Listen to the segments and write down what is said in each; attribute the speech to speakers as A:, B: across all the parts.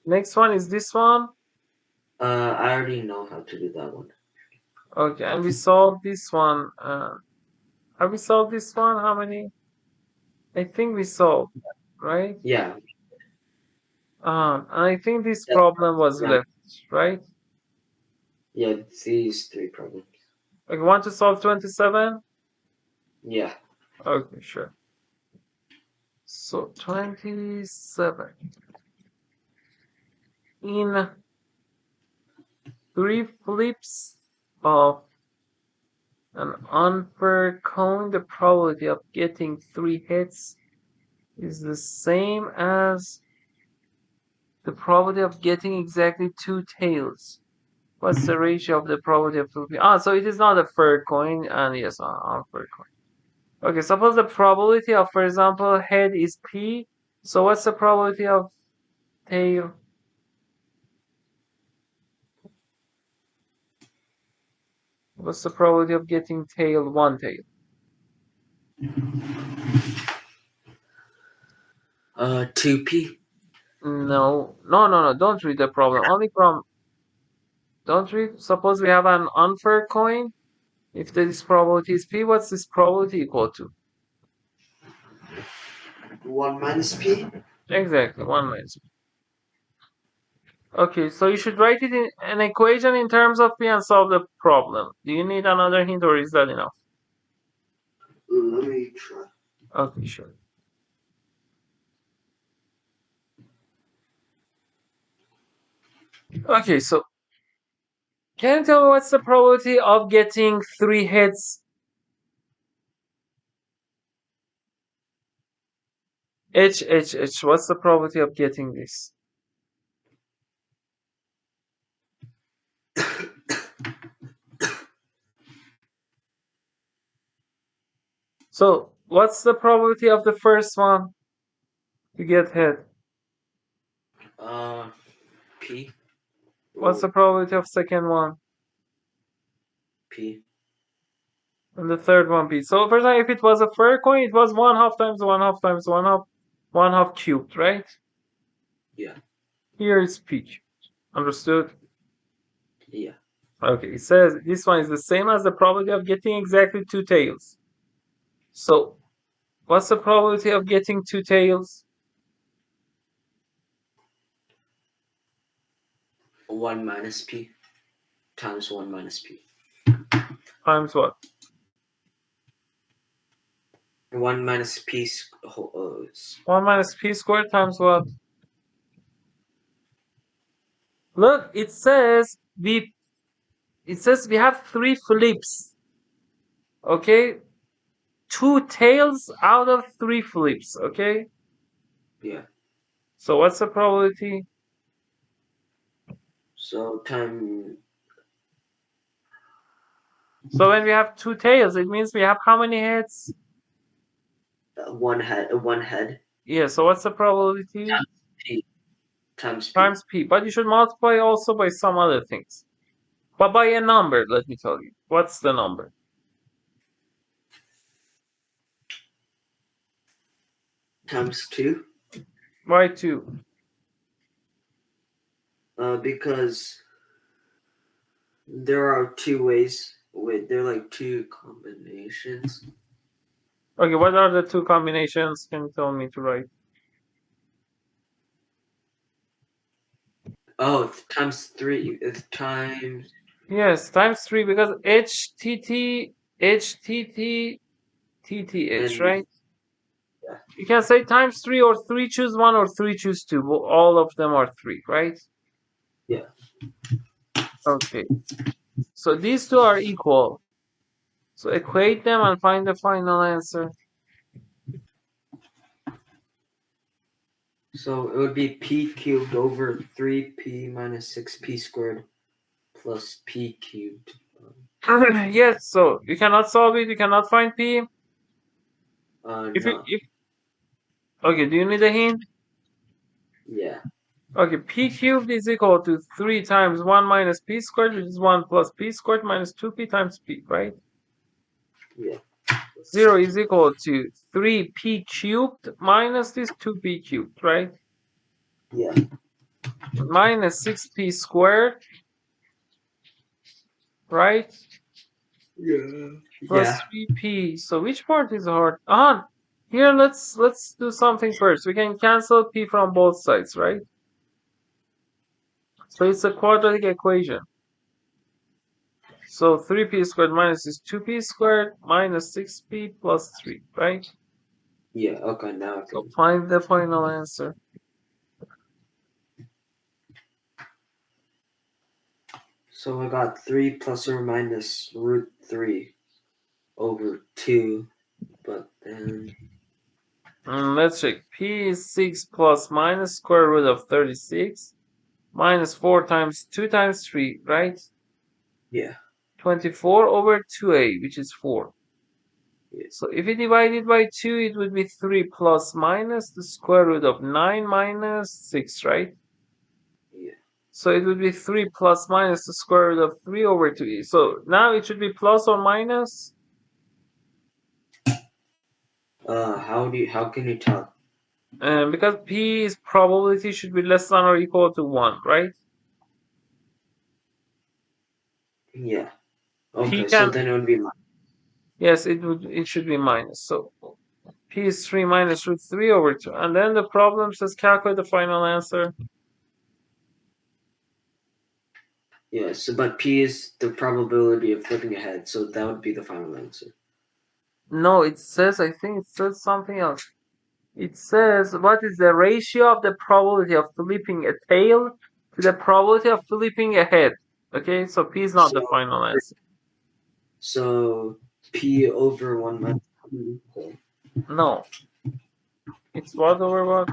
A: Next one is this one.
B: I already know how to do that one.
A: Okay, and we solved this one. Have we solved this one? How many? I think we solved, right?
B: Yeah.
A: And I think this
B: Yeah.
A: problem was
B: Yeah.
A: left, right?
B: Yeah. These three problems.
A: Okay, want to solve 27?
B: Yeah.
A: Okay, sure. So 27. In 3 flips of an unfair coin, the probability of getting 3 hits is the same as the probability of getting exactly 2 tails. What's the ratio of the probability of flipping? So it is not a fair coin, and yes, unfair coin. Okay, suppose the probability of, for example, head is P. So what's the probability of tail? What's the probability of getting tail, 1 tail?
B: 2p.
A: No, don't read the problem. Only from, don't read. Suppose we have an unfair coin. If this probability is P, what's this probability equal to?
B: 1 minus p.
A: Exactly, 1 minus P. Okay, so you should write it in an equation in terms of P and solve the problem. Do you need another hint or is that enough?
B: Let me try.
A: Okay, sure. Okay, so can you tell me what's the probability of getting 3 hits? What's the probability of getting this? So, what's the probability of the first one to get hit?
B: P.
A: What's the probability of second one?
B: P.
A: And the third one, P. So, for example, if it was a fair coin, it was 1/2 times 1/2 times 1/2, 1/2 cubed, right?
B: Yeah.
A: Here is P cubed. Understood?
B: Yeah.
A: Okay, it says this one is the same as the probability of getting exactly 2 tails. So, what's the probability of getting 2 tails?
B: 1 minus p times 1 minus p.
A: Times what?
B: 1 minus p.
A: 1 minus P squared times what? Look, it says we have 3 flips. Okay? 2 tails out of 3 flips, okay?
B: Yeah.
A: So what's the probability?
B: So
A: So when we have 2 tails, it means we have how many heads?
B: one head.
A: Yeah, so what's the probability?
B: P times p.
A: Times P. But you should multiply also by some other things. But by a number, let me tell you. What's the number?
B: Times 2.
A: Why 2?
B: Because there are 2 ways. Wait, there are like 2 combinations.
A: Okay, what are the 2 combinations? Can you tell me to write?
B: Oh, times 3. Times.
A: Yes, times 3 because HTT, TTH,
B: And
A: right?
B: yeah.
A: You can say times 3 or 3 choose 1 or 3 choose 2. All of them are 3, right?
B: Yeah.
A: Okay. So these two are equal. So equate them and find the final answer.
B: So it would be p cubed over 3p minus 6p squared plus p cubed.
A: Yes, so you cannot solve it, you cannot find P.
B: No.
A: Okay, do you need a hint?
B: Yeah.
A: Okay, P cubed is equal to 3 times 1 minus P squared, which is 1 plus P squared minus 2P times P, right?
B: Yeah.
A: 0 is equal to 3P cubed minus this 2P cubed, right?
B: Yeah.
A: minus 6p squared, right? Plus 3p. So which part is hard? Here let's do something first. We can cancel p from both sides, right? So it's a quadratic equation. So 3p squared minus is 2p squared minus 6p plus 3, right?
B: Yeah, okay, now I
A: So
B: can.
A: find the final answer.
B: So I got 3 plus or minus root 3 over 2, but then.
A: Let's check. P is 6 plus minus square root of 36 minus 4 times 2 times 3, right?
B: Yeah.
A: 24 over 2a, which is 4.
B: Yeah.
A: So if we divide it by 2, it would be 3 plus minus the square root of 9 minus 6, right?
B: Yeah.
A: So it would be 3 plus minus the square root of 3 over 2e. So now it should be plus or minus?
B: How can you tell?
A: Because p's probability should be less than or equal to 1, right?
B: Yeah.
A: P
B: Okay, so
A: can,
B: then it would be minus.
A: yes, it should be minus. So p is 3 minus root 3 over 2. And then the problem says calculate the final answer.
B: Yeah, so but P is the probability of flipping ahead, so that would be the final answer.
A: No, I think it says something else. It says, what is the ratio of the probability of flipping a tail to the probability of flipping a head? Okay, so P is not the final answer.
B: So P over 1 minus P. Okay.
A: No. It's what over what?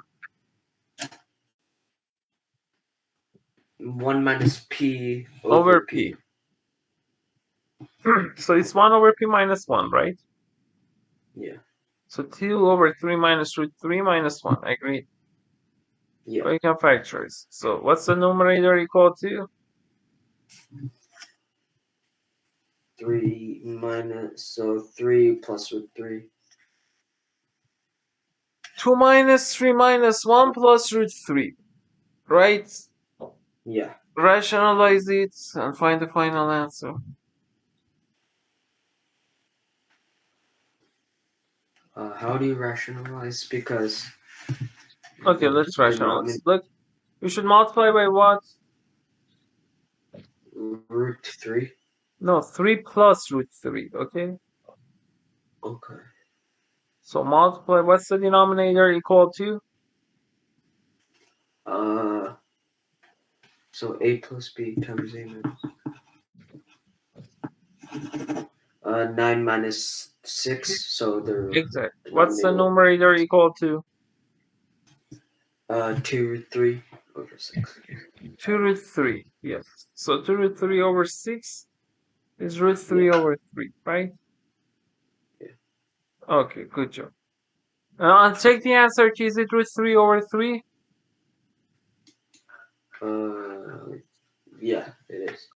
B: 1 minus P
A: Over
B: over
A: P.
B: P.
A: So it's 1 over P minus 1, right?
B: Yeah.
A: So 2 over 3 minus root 3 minus 1. I agree.
B: Yeah.
A: Or you can factorize. So what's the numerator equal to?
B: 3 minus, so 3 plus root 3.
A: 2 minus 3 minus 1 plus root 3. Right?
B: Yeah.
A: Rationalize it and find the final answer.
B: How do you rationalize? Because.
A: Okay, let's rationalize. Look, we should multiply by what?
B: Root 3.
A: No, 3 plus root 3, okay?
B: Okay.
A: So multiply, what's the denominator equal to?
B: So A plus B times A minus. 9 minus 6, so the
A: Exact. What's the
B: denominator.
A: numerator equal to?
B: 2 root 3 over 6.
A: 2 root 3, yes. So 2 root 3 over 6 is root 3
B: Yeah.
A: over 3, right?
B: Yeah.
A: Okay, good job. Check the answer key. Is it root 3 over 3?
B: Yeah, it is.